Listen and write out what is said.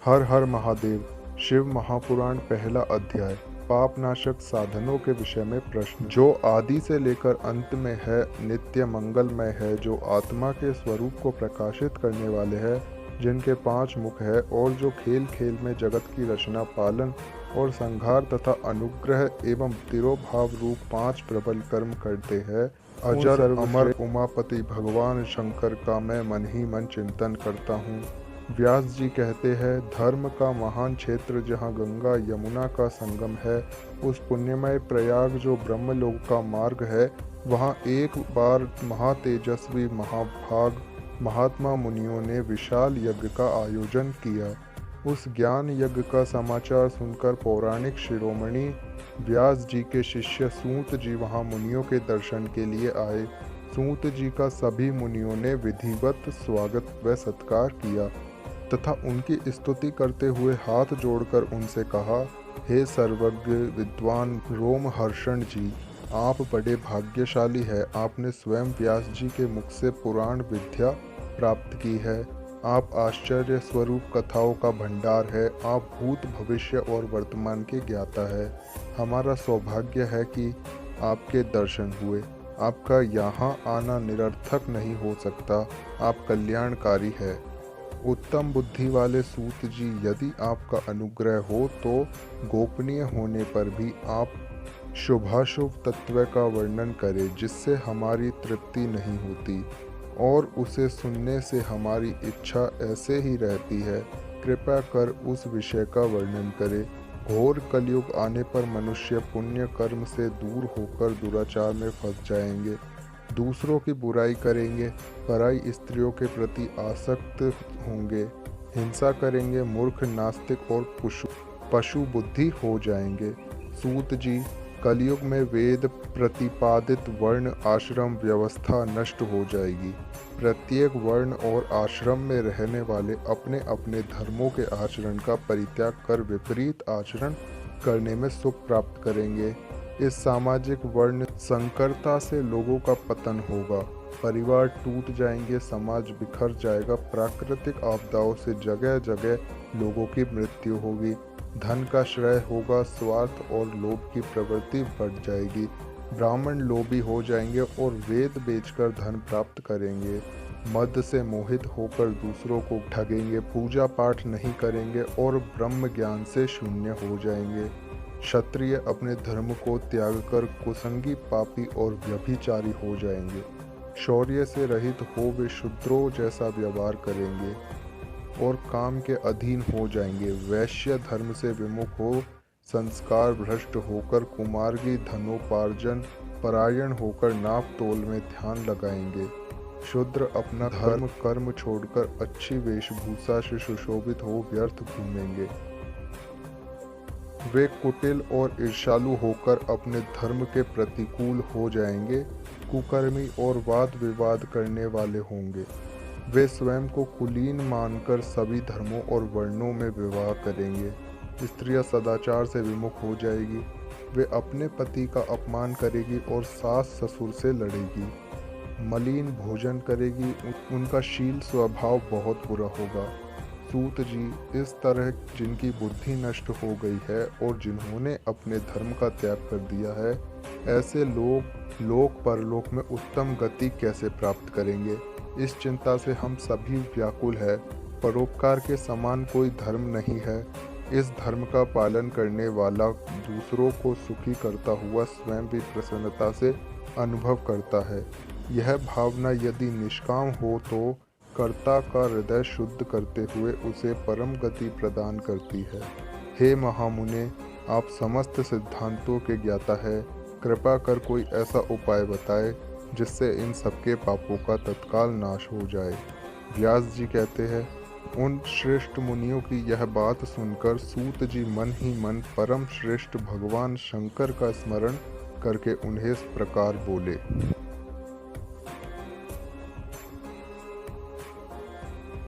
हर हर महादेव। शिव महापुराण पहला अध्याय। पापनाशक साधनों के विषय में प्रश्न। जो आदि से लेकर अंत में है, नित्य मंगलमय है, जो आत्मा के स्वरूप को प्रकाशित करने वाले हैं, जिनके 5 मुख है, और जो खेल खेल में जगत की रचना, पालन और संहार तथा अनुग्रह एवं तिरोभाव रूप 5 प्रबल कर्म करते हैं, अजर अमर उमापति भगवान शंकर का मैं मन ही मन चिंतन करता हूँ। व्यास जी कहते हैं, धर्म का महान क्षेत्र जहाँ गंगा यमुना का संगम है, उस पुण्यमय प्रयाग जो ब्रह्मलोक का मार्ग है, वहाँ एक बार महातेजस्वी महाभाग महात्मा मुनियों ने विशाल यज्ञ का आयोजन किया। उस ज्ञान यज्ञ का समाचार सुनकर पौराणिक शिरोमणि व्यास जी के शिष्य सूत जी वहाँ मुनियों के दर्शन के लिए आए। सूत जी का सभी मुनियों ने विधिवत स्वागत व सत्कार किया तथा उनकी स्तुति करते हुए हाथ जोड़कर उनसे कहा, हे सर्वज्ञ विद्वान रोमहर्षण जी, आप बड़े भाग्यशाली है। आपने स्वयं व्यास जी के मुख से पुराण विद्या प्राप्त की है। आप आश्चर्य स्वरूप कथाओं का भंडार है। आप भूत भविष्य और वर्तमान के ज्ञाता है। हमारा सौभाग्य है कि आपके दर्शन हुए। आपका यहाँ आना निरर्थक नहीं हो सकता। आप कल्याणकारी है। उत्तम बुद्धि वाले सूत जी, यदि आपका अनुग्रह हो तो गोपनीय होने पर भी आप शुभाशुभ तत्व का वर्णन करें, जिससे हमारी तृप्ति नहीं होती और उसे सुनने से हमारी इच्छा ऐसे ही रहती है। कृपया कर उस विषय का वर्णन करें। घोर कलयुग आने पर मनुष्य पुण्य कर्म से दूर होकर दुराचार में फंस जाएंगे, दूसरों की बुराई करेंगे, पराई स्त्रियों के प्रति आसक्त होंगे, हिंसा करेंगे, मूर्ख, नास्तिक और पशु बुद्धि हो जाएंगे। सूत जी, कलयुग में वेद प्रतिपादित वर्ण आश्रम व्यवस्था नष्ट हो जाएगी। प्रत्येक वर्ण और आश्रम में रहने वाले अपने अपने धर्मों के आचरण का परित्याग कर विपरीत आचरण करने में सुख प्राप्त करेंगे। इस सामाजिक वर्ण संकरता से लोगों का पतन होगा, परिवार टूट जाएंगे, समाज बिखर जाएगा, प्राकृतिक आपदाओं से जगह जगह लोगों की मृत्यु होगी, धन का श्रेय होगा, स्वार्थ और लोभ की प्रवृत्ति बढ़ जाएगी, ब्राह्मण लोभी हो जाएंगे और वेद बेचकर धन प्राप्त करेंगे, मद से मोहित होकर दूसरों को ठगेंगे, पूजा पाठ नहीं करेंगे और ब्रह्म ज्ञान से शून्य हो जाएंगे। क्षत्रिय अपने धर्म को त्याग कर कुसंगी, पापी और व्यभिचारी हो जाएंगे। शौर्य से रहित हो वे शूद्रों जैसा व्यवहार करेंगे और काम के अधीन हो जाएंगे। वैश्य धर्म से विमुख हो संस्कार भ्रष्ट होकर कुमार्गी धनोपार्जन परायण होकर नाप तोल में ध्यान लगाएंगे। शूद्र अपना धर्म कर्म छोड़कर अच्छी वेशभूषा से सुशोभित हो व्यर्थ घूमेंगे। वे कुटिल और ईर्ष्यालु होकर अपने धर्म के प्रतिकूल हो जाएंगे, कुकर्मी और वाद विवाद करने वाले होंगे। वे स्वयं को कुलीन मानकर सभी धर्मों और वर्णों में विवाह करेंगे। स्त्रियां सदाचार से विमुख हो जाएगी। वे अपने पति का अपमान करेगी और सास ससुर से लड़ेगी, मलिन भोजन करेगी। उनका शील स्वभाव बहुत बुरा होगा। सूत जी, इस तरह जिनकी बुद्धि नष्ट हो गई है और जिन्होंने अपने धर्म का त्याग कर दिया है, ऐसे लोग लोक परलोक में उत्तम गति कैसे प्राप्त करेंगे? इस चिंता से हम सभी व्याकुल है। परोपकार के समान कोई धर्म नहीं है। इस धर्म का पालन करने वाला दूसरों को सुखी करता हुआ स्वयं भी प्रसन्नता से अनुभव करता है। यह भावना यदि निष्काम हो तो कर्ता का हृदय शुद्ध करते हुए उसे परम गति प्रदान करती है। हे महामुने, आप समस्त सिद्धांतों के ज्ञाता है। कृपा कर कोई ऐसा उपाय बताए जिससे इन सबके पापों का तत्काल नाश हो जाए। व्यास जी कहते हैं, उन श्रेष्ठ मुनियों की यह बात सुनकर सूत जी मन ही मन परम श्रेष्ठ भगवान शंकर का स्मरण करके उन्हें इस प्रकार बोले।